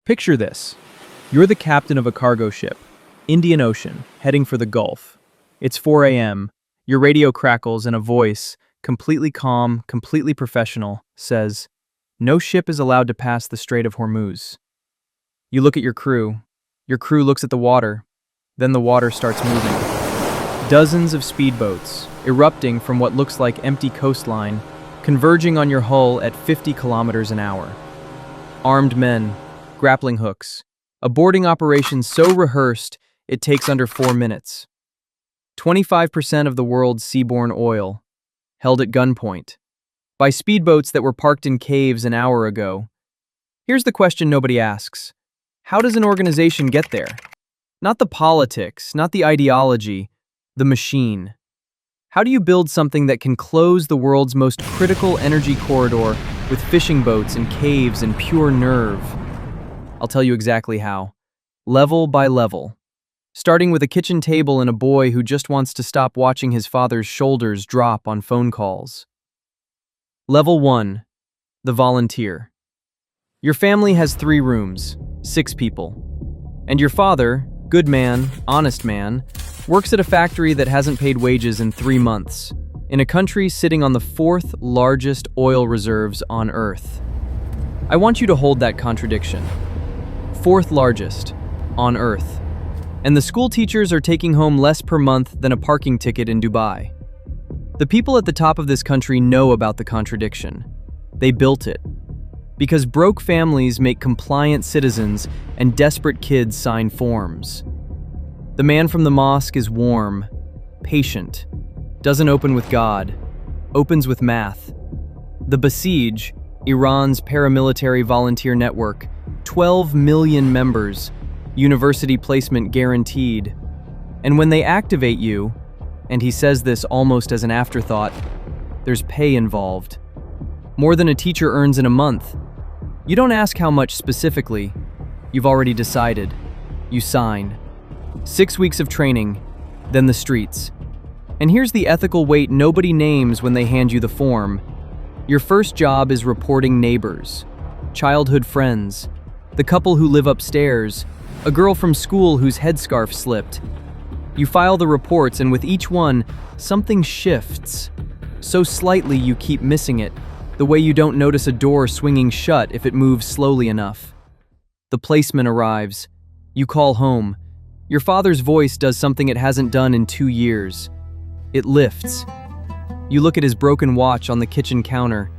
Picture this. You're the captain of a cargo ship, Indian Ocean, heading for the Gulf. It's 4 a.m., your radio crackles and a voice, completely calm, completely professional, says, "No ship is allowed to pass the Strait of Hormuz." You look at your crew. Your crew looks at the water. Then the water starts moving. Dozens of speedboats, erupting from what looks like empty coastline, converging on your hull at 50 kilometers an hour. Armed men, grappling hooks, a boarding operation so rehearsed it takes under 4 minutes. 25% of the world's seaborne oil, held at gunpoint, by speedboats that were parked in caves an hour ago. Here's the question nobody asks. How does an organization get there? Not the politics, not the ideology, the machine. How do you build something that can close the world's most critical energy corridor with fishing boats and caves and pure nerve? I'll tell you exactly how. Level by level. Starting with a kitchen table and a boy who just wants to stop watching his father's shoulders drop on phone calls. Level 1. The volunteer. Your family has 3 rooms, 6 people. And your father, good man, honest man, works at a factory that hasn't paid wages in 3 months, in a country sitting on the 4th largest oil reserves on Earth. I want you to hold that contradiction. 4th largest on Earth. And the school teachers are taking home less per month than a parking ticket in Dubai. The people at the top of this country know about the contradiction. They built it. Because broke families make compliant citizens and desperate kids sign forms. The man from the mosque is warm, patient, doesn't open with God, opens with math. The Basij, Iran's paramilitary volunteer network, 12 million members, university placement guaranteed. And when they activate you, and he says this almost as an afterthought, there's pay involved. More than a teacher earns in a month. You don't ask how much specifically. You've already decided. You sign. 6 weeks of training, then the streets. And here's the ethical weight nobody names when they hand you the form. Your first job is reporting neighbors, childhood friends, the couple who live upstairs, a girl from school whose headscarf slipped. You file the reports, and with each one, something shifts. So slightly you keep missing it, the way you don't notice a door swinging shut if it moves slowly enough. The placeman arrives. You call home. Your father's voice does something it hasn't done in 2 years. It lifts. You look at his broken watch on the kitchen counter,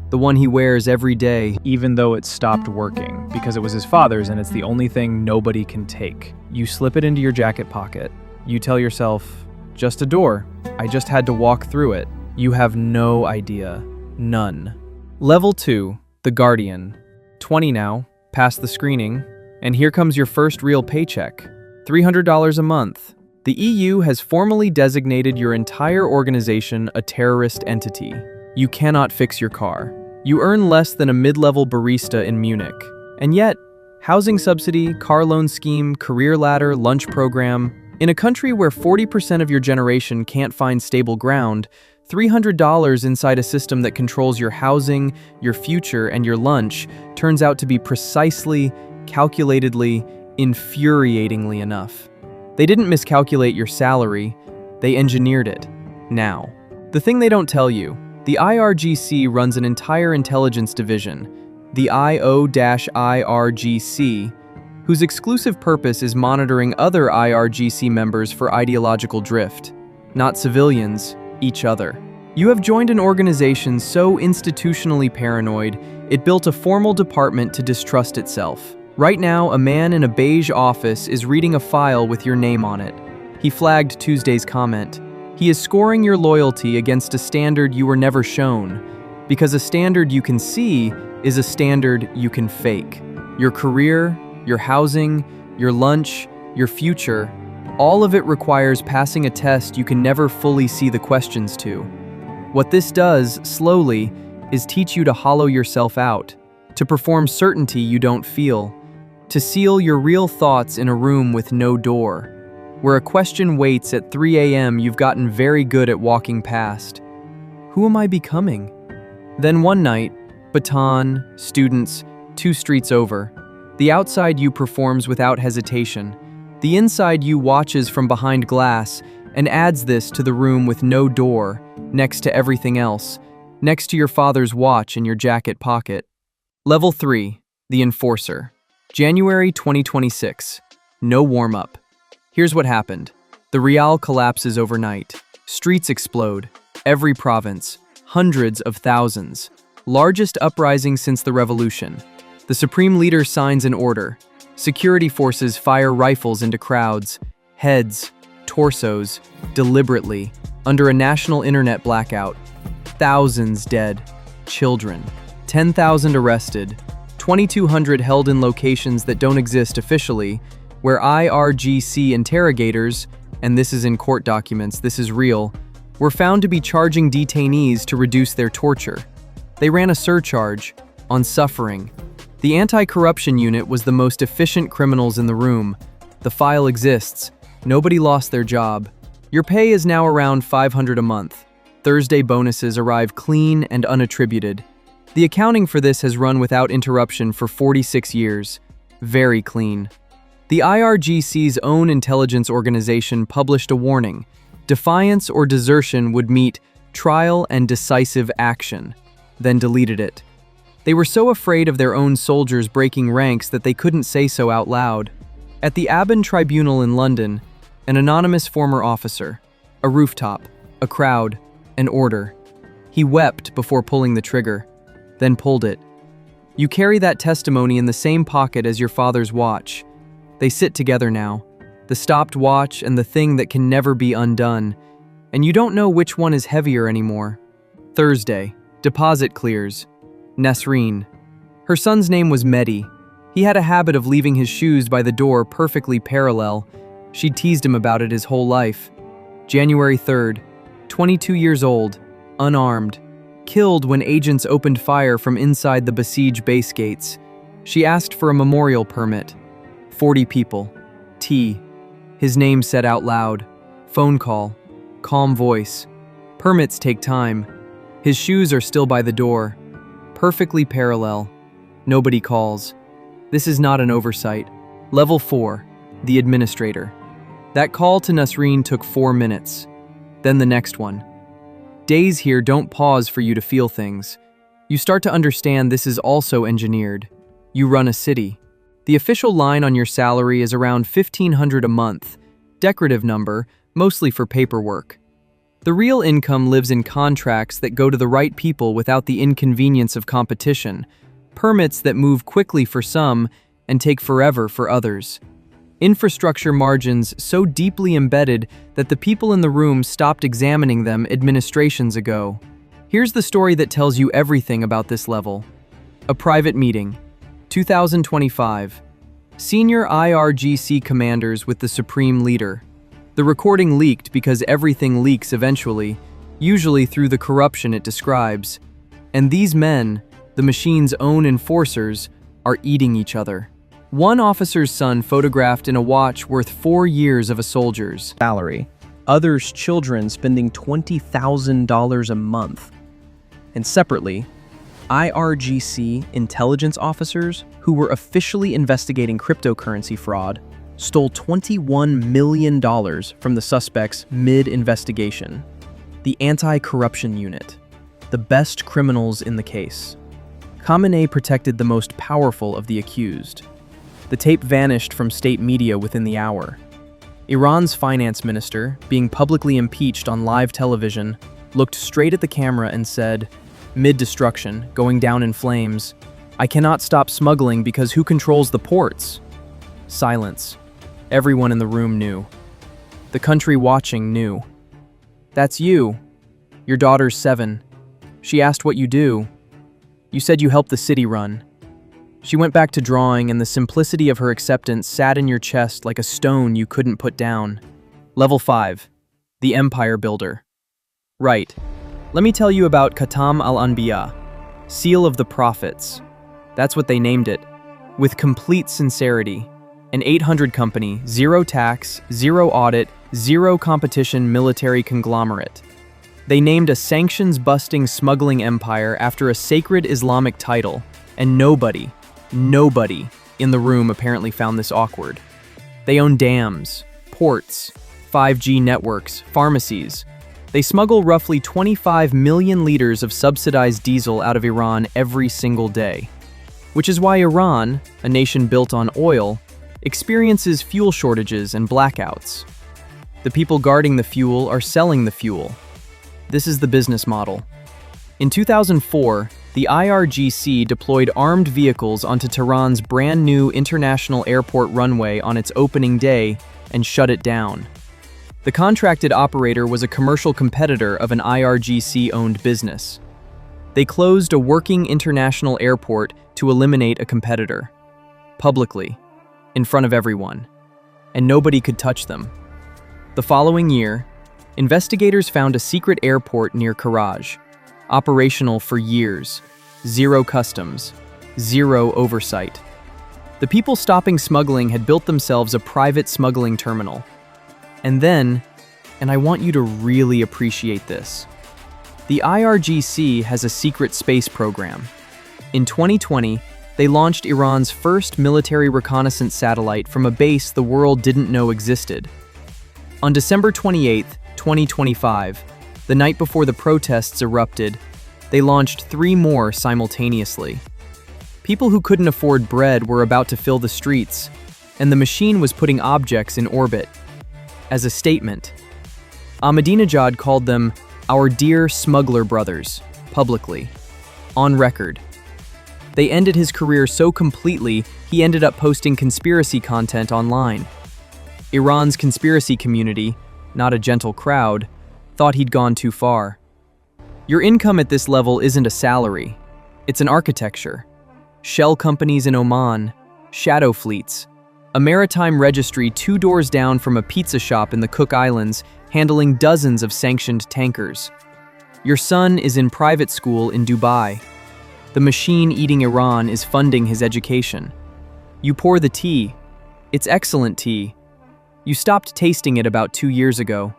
the one he wears every day, even though it stopped working, because it was his father's and it's the only thing nobody can take. You slip it into your jacket pocket. You tell yourself, just a door. I just had to walk through it. You have no idea. None. Level 2, the Guardian. 20 now, past the screening, and here comes your first real paycheck. $300 a month. The EU has formally designated your entire organization a terrorist entity. You cannot fix your car. You earn less than a mid-level barista in Munich. And yet, housing subsidy, car loan scheme, career ladder, lunch program. In a country where 40% of your generation can't find stable ground, $300 inside a system that controls your housing, your future, and your lunch turns out to be precisely, calculatedly, infuriatingly enough. They didn't miscalculate your salary, they engineered it. Now, the thing they don't tell you, the IRGC runs an entire intelligence division, the IO-IRGC, whose exclusive purpose is monitoring other IRGC members for ideological drift. Not civilians, each other. You have joined an organization so institutionally paranoid, it built a formal department to distrust itself. Right now, a man in a beige office is reading a file with your name on it. He flagged Tuesday's comment. He is scoring your loyalty against a standard you were never shown, because a standard you can see is a standard you can fake. Your career, your housing, your lunch, your future, all of it requires passing a test you can never fully see the questions to. What this does, slowly, is teach you to hollow yourself out, to perform certainty you don't feel, to seal your real thoughts in a room with no door. Where a question waits at 3 a.m., you've gotten very good at walking past. Who am I becoming? Then one night, baton, students, 2 streets over. The outside you performs without hesitation. The inside you watches from behind glass and adds this to the room with no door, next to everything else, next to your father's watch in your jacket pocket. Level 3, the Enforcer. January 2026. No warm-up. Here's what happened. The Real collapses overnight. Streets explode. Every province. Hundreds of thousands. Largest uprising since the revolution. The supreme leader signs an order. Security forces fire rifles into crowds, heads, torsos, deliberately, under a national internet blackout. Thousands dead. Children. 10,000 arrested. 2,200 held in locations that don't exist officially, where IRGC interrogators, and this is in court documents, this is real, were found to be charging detainees to reduce their torture. They ran a surcharge on suffering. The anti-corruption unit was the most efficient criminals in the room. The file exists. Nobody lost their job. Your pay is now around $500 a month. Thursday bonuses arrive clean and unattributed. The accounting for this has run without interruption for 46 years. Very clean. The IRGC's own intelligence organization published a warning. Defiance or desertion would meet trial and decisive action, then deleted it. They were so afraid of their own soldiers breaking ranks that they couldn't say so out loud. At the Aben Tribunal in London, an anonymous former officer, a rooftop, a crowd, an order. He wept before pulling the trigger, then pulled it. You carry that testimony in the same pocket as your father's watch. They sit together now, the stopped watch and the thing that can never be undone, and you don't know which one is heavier anymore. Thursday, deposit clears. Nasreen. Her son's name was Mehdi. He had a habit of leaving his shoes by the door perfectly parallel. She'd teased him about it his whole life. January 3rd, 22 years old, unarmed, killed when agents opened fire from inside the besieged base gates. She asked for a memorial permit. 40 people. T. His name said out loud. Phone call. Calm voice. Permits take time. His shoes are still by the door. Perfectly parallel. Nobody calls. This is not an oversight. Level 4. The administrator. That call to Nasreen took 4 minutes. Then the next one. Days here don't pause for you to feel things. You start to understand this is also engineered. You run a city. The official line on your salary is around $1,500 a month. Decorative number, mostly for paperwork. The real income lives in contracts that go to the right people without the inconvenience of competition, permits that move quickly for some and take forever for others. Infrastructure margins so deeply embedded that the people in the room stopped examining them administrations ago. Here's the story that tells you everything about this level. A private meeting. 2025. Senior IRGC commanders with the supreme leader. The recording leaked because everything leaks eventually, usually through the corruption it describes. And these men, the machine's own enforcers, are eating each other. One officer's son photographed in a watch worth 4 years of a soldier's salary. Others' children spending $20,000 a month. And separately, IRGC intelligence officers who were officially investigating cryptocurrency fraud stole $21 million from the suspects mid-investigation. The anti-corruption unit, the best criminals in the case. Khamenei protected the most powerful of the accused. The tape vanished from state media within the hour. Iran's finance minister, being publicly impeached on live television, looked straight at the camera and said, mid-destruction, going down in flames, "I cannot stop smuggling because who controls the ports?" Silence. Everyone in the room knew. The country watching knew. "That's you. Your daughter's 7. She asked what you do. You said you helped the city run." She went back to drawing, and the simplicity of her acceptance sat in your chest like a stone you couldn't put down. Level 5. The Empire Builder. Right. Let me tell you about Khatam al-Anbiya, Seal of the Prophets. That's what they named it. With complete sincerity. An 800 company, 0 tax, 0 audit, 0 competition military conglomerate. They named a sanctions-busting smuggling empire after a sacred Islamic title, and nobody in the room apparently found this awkward. They own dams, ports, 5G networks, pharmacies. They smuggle roughly 25 million liters of subsidized diesel out of Iran every single day. Which is why Iran, a nation built on oil, experiences fuel shortages and blackouts. The people guarding the fuel are selling the fuel. This is the business model. In 2004, the IRGC deployed armed vehicles onto Tehran's brand new international airport runway on its opening day and shut it down. The contracted operator was a commercial competitor of an IRGC-owned business. They closed a working international airport to eliminate a competitor. Publicly, in front of everyone. And nobody could touch them. The following year, investigators found a secret airport near Karaj, operational for years, zero customs, zero oversight. The people stopping smuggling had built themselves a private smuggling terminal. And then, and I want you to really appreciate this, the IRGC has a secret space program. In 2020, they launched Iran's first military reconnaissance satellite from a base the world didn't know existed. On December 28, 2025, the night before the protests erupted, they launched 3 more simultaneously. People who couldn't afford bread were about to fill the streets, and the machine was putting objects in orbit. As a statement, Ahmadinejad called them "our dear smuggler brothers," publicly, on record. They ended his career so completely, he ended up posting conspiracy content online. Iran's conspiracy community, not a gentle crowd, thought he'd gone too far. Your income at this level isn't a salary, it's an architecture. Shell companies in Oman, shadow fleets, a maritime registry 2 doors down from a pizza shop in the Cook Islands handling dozens of sanctioned tankers. Your son is in private school in Dubai. The machine eating Iran is funding his education. You pour the tea. It's excellent tea. You stopped tasting it about 2 years ago.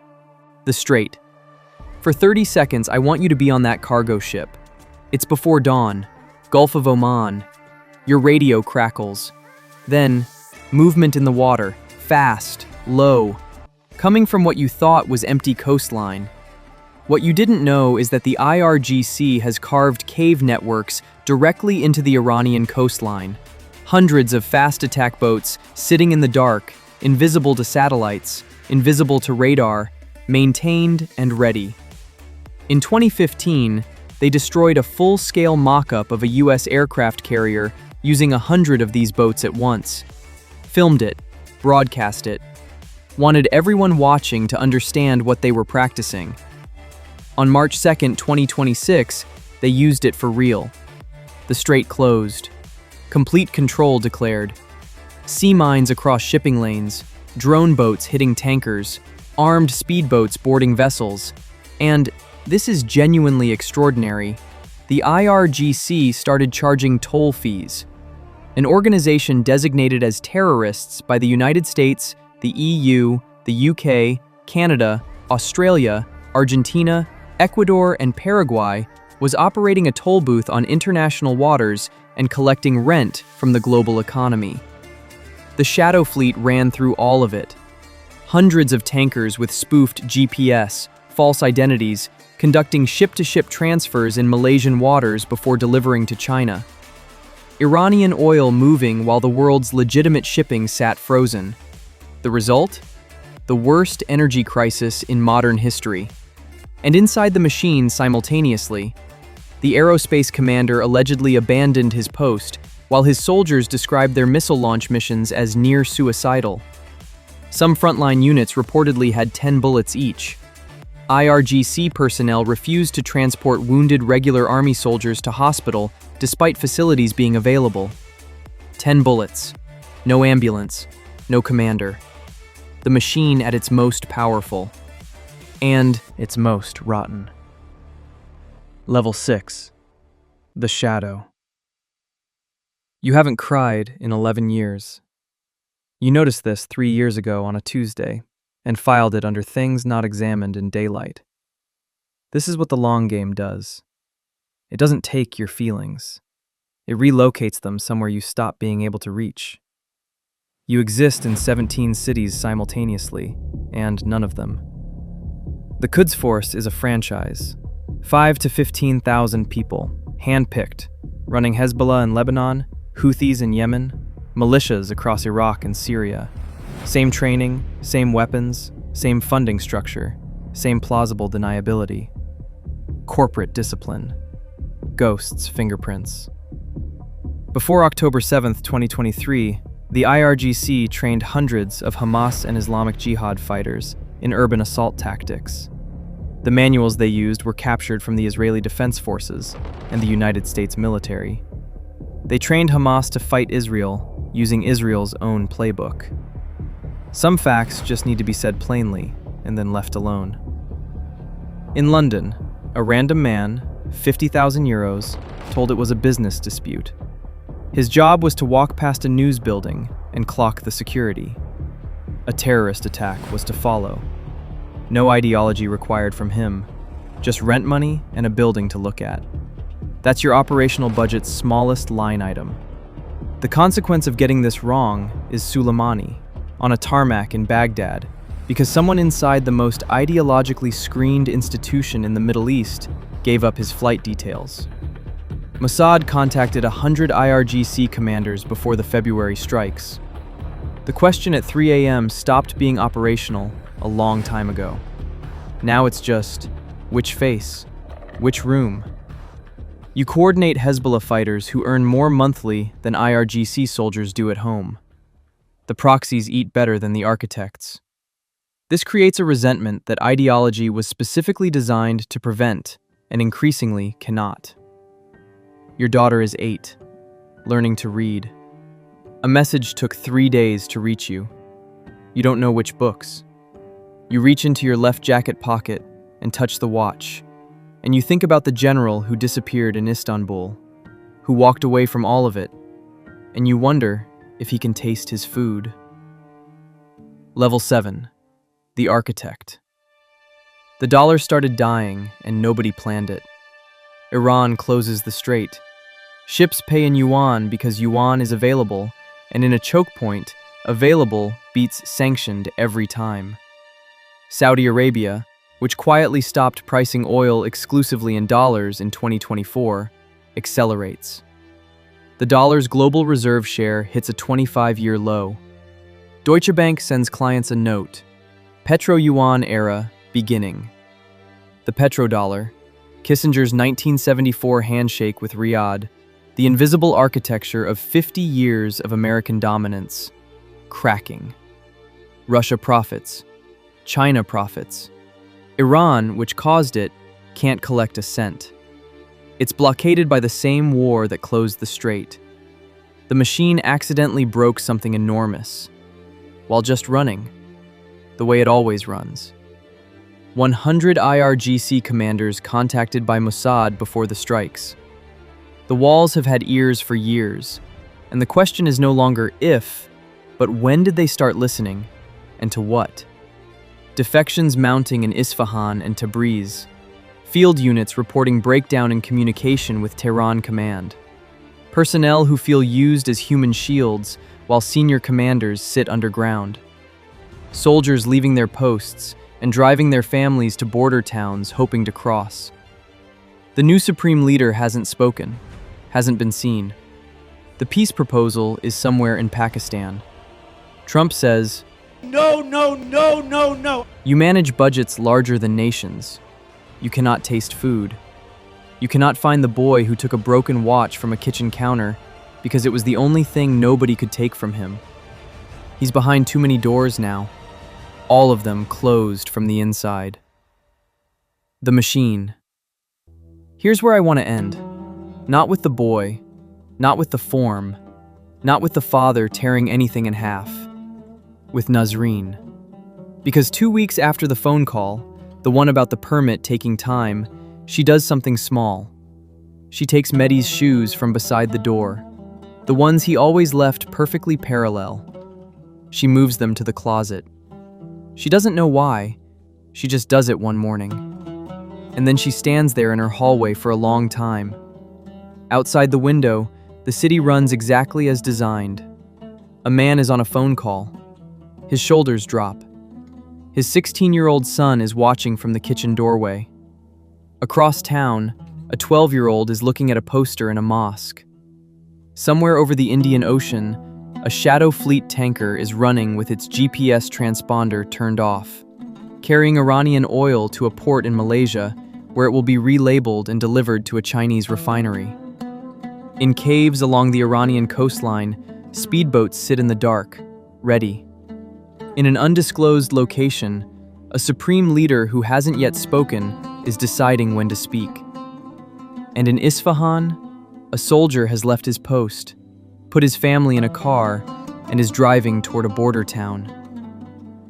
The Strait. For 30 seconds, I want you to be on that cargo ship. It's before dawn. Gulf of Oman. Your radio crackles. Then, movement in the water, fast, low, coming from what you thought was empty coastline. What you didn't know is that the IRGC has carved cave networks directly into the Iranian coastline. Hundreds of fast attack boats sitting in the dark, invisible to satellites, invisible to radar, maintained and ready. In 2015, they destroyed a full-scale mock-up of a US aircraft carrier using 100 of these boats at once. Filmed it, broadcast it, wanted everyone watching to understand what they were practicing. On March 2, 2026, they used it for real. The strait closed. Complete control declared. Sea mines across shipping lanes, drone boats hitting tankers, armed speedboats boarding vessels, and, this is genuinely extraordinary, the IRGC started charging toll fees. An organization designated as terrorists by the United States, the EU, the UK, Canada, Australia, Argentina, Ecuador, and Paraguay was operating a toll booth on international waters and collecting rent from the global economy. The shadow fleet ran through all of it. Hundreds of tankers with spoofed GPS, false identities, conducting ship-to-ship transfers in Malaysian waters before delivering to China. Iranian oil moving while the world's legitimate shipping sat frozen. The result? The worst energy crisis in modern history. And inside the machine simultaneously, the aerospace commander allegedly abandoned his post, while his soldiers described their missile launch missions as near suicidal. Some frontline units reportedly had 10 bullets each. IRGC personnel refused to transport wounded regular army soldiers to hospital despite facilities being available. 10 bullets. No ambulance. No commander. The machine at its most powerful. And its most rotten. Level 6. The Shadow. You haven't cried in 11 years. You noticed this 3 years ago on a Tuesday and filed it under things not examined in daylight. This is what the long game does. It doesn't take your feelings. It relocates them somewhere you stop being able to reach. You exist in 17 cities simultaneously, and none of them. The Quds Force is a franchise. 5 to 15,000 people, handpicked, running Hezbollah in Lebanon, Houthis in Yemen, militias across Iraq and Syria. Same training, same weapons, same funding structure, same plausible deniability. Corporate discipline. Ghosts' fingerprints. Before October 7th, 2023, the IRGC trained hundreds of Hamas and Islamic Jihad fighters in urban assault tactics. The manuals they used were captured from the Israeli Defense Forces and the United States military. They trained Hamas to fight Israel using Israel's own playbook. Some facts just need to be said plainly and then left alone. In London, a random man, 50,000 euros, told it was a business dispute. His job was to walk past a news building and clock the security. A terrorist attack was to follow. No ideology required from him, just rent money and a building to look at. That's your operational budget's smallest line item. The consequence of getting this wrong is Soleimani, on a tarmac in Baghdad, because someone inside the most ideologically screened institution in the Middle East gave up his flight details. Mossad contacted 100 IRGC commanders before the February strikes. The question at 3 a.m. stopped being operational a long time ago. Now it's just, which face? Which room? You coordinate Hezbollah fighters who earn more monthly than IRGC soldiers do at home. The proxies eat better than the architects. This creates a resentment that ideology was specifically designed to prevent, and increasingly cannot. Your daughter is 8, learning to read. A message took 3 days to reach you. You don't know which books. You reach into your left jacket pocket and touch the watch, and you think about the general who disappeared in Istanbul, who walked away from all of it, and you wonder if he can taste his food. Level 7. The Architect. The dollar started dying, and nobody planned it. Iran closes the strait. Ships pay in yuan because yuan is available, and in a choke point, available beats sanctioned every time. Saudi Arabia, which quietly stopped pricing oil exclusively in dollars in 2024, accelerates. The dollar's global reserve share hits a 25-year low. Deutsche Bank sends clients a note. Petro-yuan era beginning. The petrodollar, Kissinger's 1974 handshake with Riyadh, the invisible architecture of 50 years of American dominance, cracking. Russia profits. China profits. Iran, which caused it, can't collect a cent. It's blockaded by the same war that closed the strait. The machine accidentally broke something enormous, while just running, the way it always runs. 100 IRGC commanders contacted by Mossad before the strikes. The walls have had ears for years, and the question is no longer if, but when did they start listening, and to what? Defections mounting in Isfahan and Tabriz. Field units reporting breakdown in communication with Tehran command. Personnel who feel used as human shields while senior commanders sit underground. Soldiers leaving their posts and driving their families to border towns hoping to cross. The new supreme leader hasn't spoken, hasn't been seen. The peace proposal is somewhere in Pakistan. Trump says, No, no, no, no, no. You manage budgets larger than nations. You cannot taste food. You cannot find the boy who took a broken watch from a kitchen counter because it was the only thing nobody could take from him. He's behind too many doors now, all of them closed from the inside. The machine. Here's where I want to end. Not with the boy, not with the form, not with the father tearing anything in half. With Nazreen. Because 2 weeks after the phone call, the one about the permit taking time, she does something small. She takes Mehdi's shoes from beside the door, the ones he always left perfectly parallel. She moves them to the closet. She doesn't know why, she just does it one morning. And then she stands there in her hallway for a long time. Outside the window, The city runs exactly as designed. A man is on a phone call. His shoulders drop. His 16-year-old son is watching from the kitchen doorway. Across town, a 12-year-old is looking at a poster in a mosque. Somewhere over the Indian Ocean, a Shadow Fleet tanker is running with its GPS transponder turned off, carrying Iranian oil to a port in Malaysia where it will be relabeled and delivered to a Chinese refinery. In caves along the Iranian coastline, speedboats sit in the dark, ready. In an undisclosed location, a supreme leader who hasn't yet spoken is deciding when to speak. And in Isfahan, a soldier has left his post, put his family in a car, and is driving toward a border town.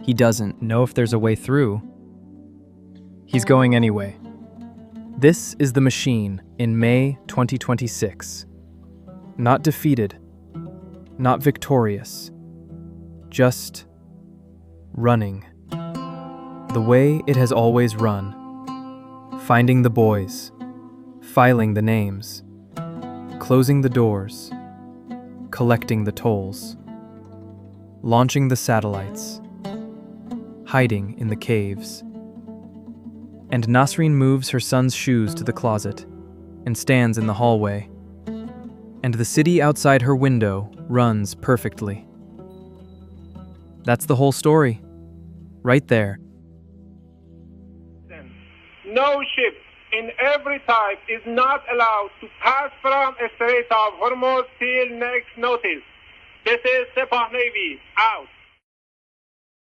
He doesn't Know if there's a way through. He's going anyway. This is The Machine in May 2026. Not defeated, not victorious, just running. The way it has always run. Finding the boys, filing the names, closing the doors, collecting the tolls, launching the satellites, hiding in the caves. And Nasreen moves her son's shoes to the closet and stands in the hallway. And the city outside her window runs perfectly. That's the whole story, right there. No ship in every type is not allowed to pass from Strait of Hormuz till next notice. This is Sepah Navy, out.